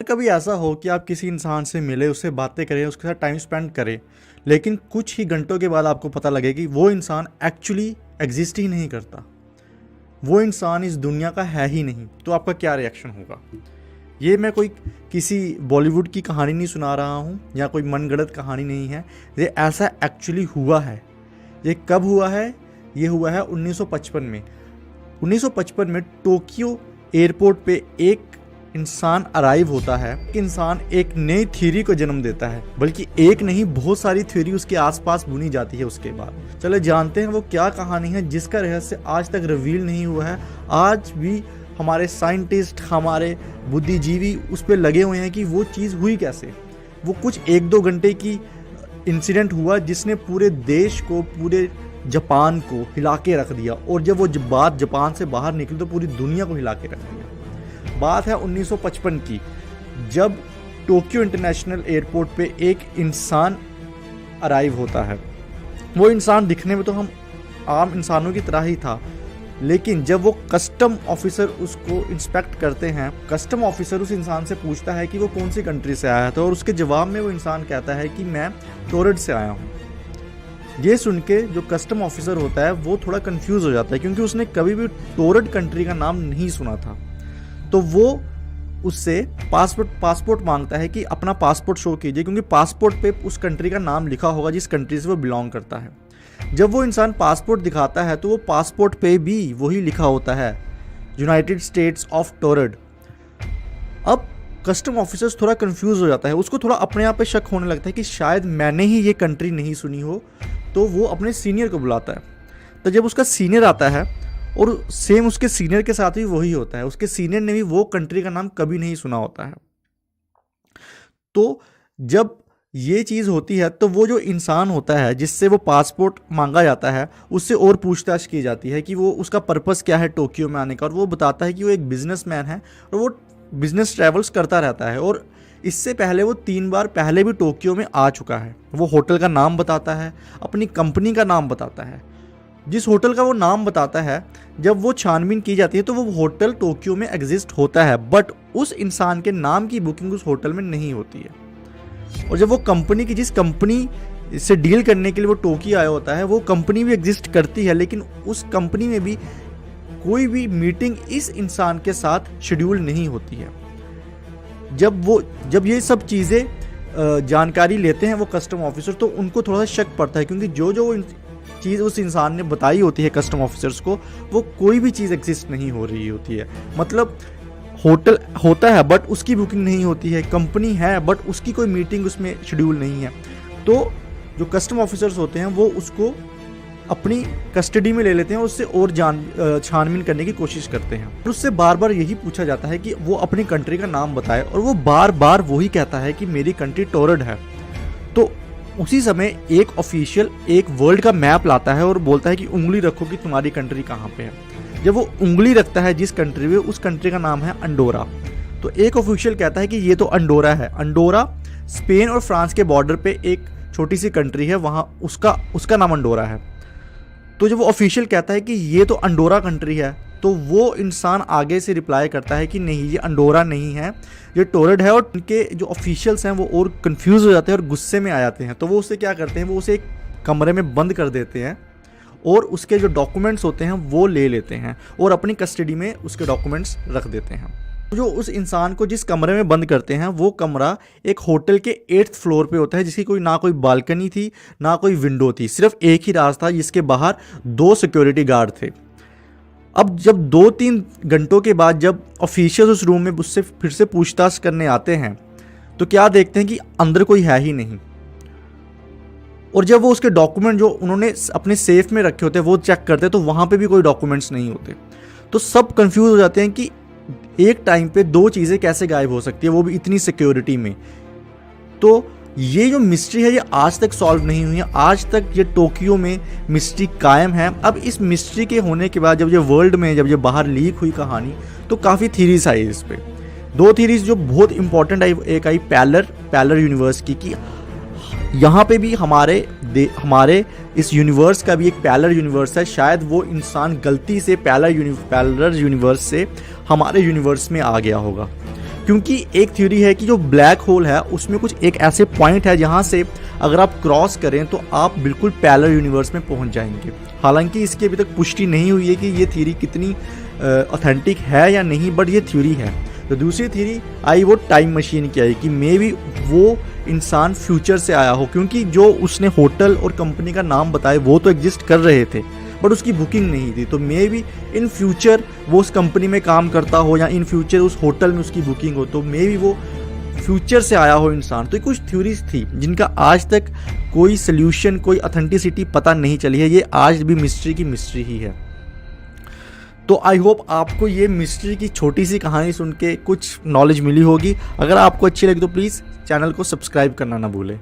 कभी ऐसा हो कि आप किसी इंसान से मिले, उससे बातें करें, उसके साथ टाइम स्पेंड करें, लेकिन कुछ ही घंटों के बाद आपको पता लगे कि वो इंसान एक्चुअली एग्जिस्ट ही नहीं करता, वो इंसान इस दुनिया का है ही नहीं, तो आपका क्या रिएक्शन होगा? ये मैं कोई किसी बॉलीवुड की कहानी नहीं सुना रहा हूँ या कोई मनगढ़ंत कहानी नहीं है। ये ऐसा एक्चुअली हुआ है। ये कब हुआ है? ये हुआ है 1955 में। 1955 में टोक्यो एयरपोर्ट पे एक इंसान अराइव होता है। इंसान एक नई थ्योरी को जन्म देता है, बल्कि एक नहीं बहुत सारी थ्योरी उसके आसपास बुनी जाती है। उसके बाद चले जानते हैं वो क्या कहानी है जिसका रहस्य आज तक रिवील नहीं हुआ है। आज भी हमारे साइंटिस्ट, हमारे बुद्धिजीवी उस पर लगे हुए हैं कि वो चीज़ हुई कैसे। वो कुछ 1-2 घंटे की इंसिडेंट हुआ जिसने पूरे देश को, पूरे जापान को हिला के रख दिया, और जब वो बात जापान से बाहर निकली तो पूरी दुनिया को हिला के रख दिया। बात है 1955 की, जब टोक्यो इंटरनेशनल एयरपोर्ट पे एक इंसान अराइव होता है। वो इंसान दिखने में तो हम आम इंसानों की तरह ही था, लेकिन जब वो कस्टम ऑफिसर उसको इंस्पेक्ट करते हैं, कस्टम ऑफिसर उस इंसान से पूछता है कि वो कौन सी कंट्री से आया था, और उसके जवाब में वो इंसान कहता है कि मैं टोरंटो से आया हूँ। ये सुन के जो कस्टम ऑफिसर होता है वो थोड़ा कंफ्यूज हो जाता है, क्योंकि उसने कभी भी टोरंटो कंट्री का नाम नहीं सुना था। तो वो उससे पासपोर्ट मांगता है कि अपना पासपोर्ट शो कीजिए, क्योंकि पासपोर्ट पे उस कंट्री का नाम लिखा होगा जिस कंट्री से वो बिलोंग करता है। जब वो इंसान पासपोर्ट दिखाता है तो वो पासपोर्ट पे भी वही लिखा होता है, यूनाइटेड स्टेट्स ऑफ टोरंटो। अब कस्टम ऑफिसर्स थोड़ा कंफ्यूज हो जाता है, उसको थोड़ा अपने आप पे शक होने लगता है कि शायद मैंने ही ये कंट्री नहीं सुनी हो। तो वो अपने सीनियर को बुलाता है। तो जब उसका सीनियर आता है, और सेम उसके सीनियर के साथ भी वही होता है, उसके सीनियर ने भी वो कंट्री का नाम कभी नहीं सुना होता है। तो जब ये चीज़ होती है तो वो जो इंसान होता है जिससे वो पासपोर्ट मांगा जाता है, उससे और पूछताछ की जाती है कि वो उसका पर्पस क्या है टोक्यो में आने का, और वो बताता है कि वो एक बिजनेसमैन है और वो बिजनेस ट्रैवल्स करता रहता है, और इससे पहले वो 3 बार पहले भी टोक्यो में आ चुका है। वो होटल का नाम बताता है, अपनी कंपनी का नाम बताता है। जिस होटल का वो नाम बताता है, जब वो छानबीन की जाती है तो वो होटल टोक्यो में एग्जिस्ट होता है, बट उस इंसान के नाम की बुकिंग उस होटल में नहीं होती है। और जब वो कंपनी की, जिस कंपनी से डील करने के लिए वो टोक्यो आया होता है, वो कंपनी भी एग्जिस्ट करती है, लेकिन उस कंपनी में भी कोई भी मीटिंग इस इंसान के साथ शेड्यूल नहीं होती है। जब ये सब चीज़ें जानकारी लेते हैं वो कस्टम ऑफिसर, तो उनको थोड़ा सा शक पड़ता है, क्योंकि जो चीज़ उस इंसान ने बताई होती है कस्टम ऑफिसर्स को, वो कोई भी चीज़ एग्जिस्ट नहीं हो रही होती है। मतलब होटल होता है बट उसकी बुकिंग नहीं होती है, कंपनी है बट उसकी कोई मीटिंग उसमें शेड्यूल नहीं है। तो जो कस्टम ऑफिसर्स होते हैं वो उसको अपनी कस्टडी में ले लेते हैं, उससे और छानबीन करने की कोशिश करते हैं, और उससे बार बार यही पूछा जाता है कि वो अपनी कंट्री का नाम बताए, और वो बार बार वही कहता है कि मेरी कंट्री टोरंटो है। तो उसी समय एक ऑफिशियल एक वर्ल्ड का मैप लाता है और बोलता है कि उंगली रखो कि तुम्हारी कंट्री कहाँ पे है। जब वो उंगली रखता है जिस कंट्री में, उस कंट्री का नाम है अंडोरा। तो एक ऑफिशियल कहता है कि ये तो अंडोरा है। अंडोरा स्पेन और फ्रांस के बॉर्डर पे एक छोटी सी कंट्री है, वहाँ उसका नाम अंडोरा है। तो जब वो ऑफिशियल कहता है कि ये तो अंडोरा कंट्री है, तो वो इंसान आगे से रिप्लाई करता है कि नहीं, ये अंडोरा नहीं है, ये टोरंटो है। और उनके जो ऑफिशियल्स हैं वो और कंफ्यूज हो जाते हैं और गुस्से में आ जाते हैं। तो वो उसे क्या करते हैं, वो उसे एक कमरे में बंद कर देते हैं और उसके जो डॉक्यूमेंट्स होते हैं वो ले लेते हैं और अपनी कस्टडी में उसके डॉक्यूमेंट्स रख देते हैं। जो उस इंसान को जिस कमरे में बंद करते हैं, वो कमरा एक होटल के 8th फ्लोर पे होता है, जिसकी ना कोई बालकनी थी ना कोई विंडो थी, सिर्फ एक ही रास्ता जिसके बाहर 2 सिक्योरिटी गार्ड थे। अब जब 2-3 घंटों के बाद जब ऑफिशियल उस रूम में उससे फिर से पूछताछ करने आते हैं, तो क्या देखते हैं कि अंदर कोई है ही नहीं। और जब वो उसके डॉक्यूमेंट जो उन्होंने अपने सेफ में रखे होते हैं वो चेक करते हैं, तो वहाँ पे भी कोई डॉक्यूमेंट्स नहीं होते। तो सब कंफ्यूज हो जाते हैं कि एक टाइम पे 2 चीज़ें कैसे गायब हो सकती है, वो भी इतनी सिक्योरिटी में। तो ये जो मिस्ट्री है ये आज तक सॉल्व नहीं हुई है। आज तक ये टोक्यो में मिस्ट्री कायम है। अब इस मिस्ट्री के होने के बाद जब ये वर्ल्ड में जब ये बाहर लीक हुई कहानी, तो काफ़ी थीरीज आई इस पे। 2 थीरीज जो बहुत इंपॉर्टेंट आई, एक आई पैलर यूनिवर्स की, कि यहाँ पे भी हमारे इस यूनिवर्स का भी एक पैलर यूनिवर्स है। शायद वो इंसान गलती से पैलर यूनिवर्स से हमारे यूनिवर्स में आ गया होगा। क्योंकि एक थ्योरी है कि जो ब्लैक होल है उसमें कुछ एक ऐसे पॉइंट है जहाँ से अगर आप क्रॉस करें तो आप बिल्कुल पैरेलल यूनिवर्स में पहुँच जाएंगे। हालांकि इसकी अभी तक पुष्टि नहीं हुई है कि ये थ्योरी कितनी ऑथेंटिक है या नहीं, बट ये थ्योरी है। तो दूसरी थ्योरी आई वो टाइम मशीन की आई कि मे बी वो इंसान फ्यूचर से आया हो, क्योंकि जो उसने होटल और कंपनी का नाम बताया वो तो एग्जिस्ट कर रहे थे बट उसकी बुकिंग नहीं थी। तो मे बी इन फ्यूचर वो उस कंपनी में काम करता हो या इन फ्यूचर उस होटल में उसकी बुकिंग हो, तो मे बी वो फ्यूचर से आया हो इंसान। तो ये कुछ थ्योरीज थी जिनका आज तक कोई सोल्यूशन, कोई ऑथेंटिसिटी पता नहीं चली है। ये आज भी मिस्ट्री की मिस्ट्री ही है। तो आई होप आपको ये मिस्ट्री की छोटी सी कहानी सुन के कुछ नॉलेज मिली होगी। अगर आपको अच्छी लगी तो प्लीज़ चैनल को सब्सक्राइब करना ना भूलें।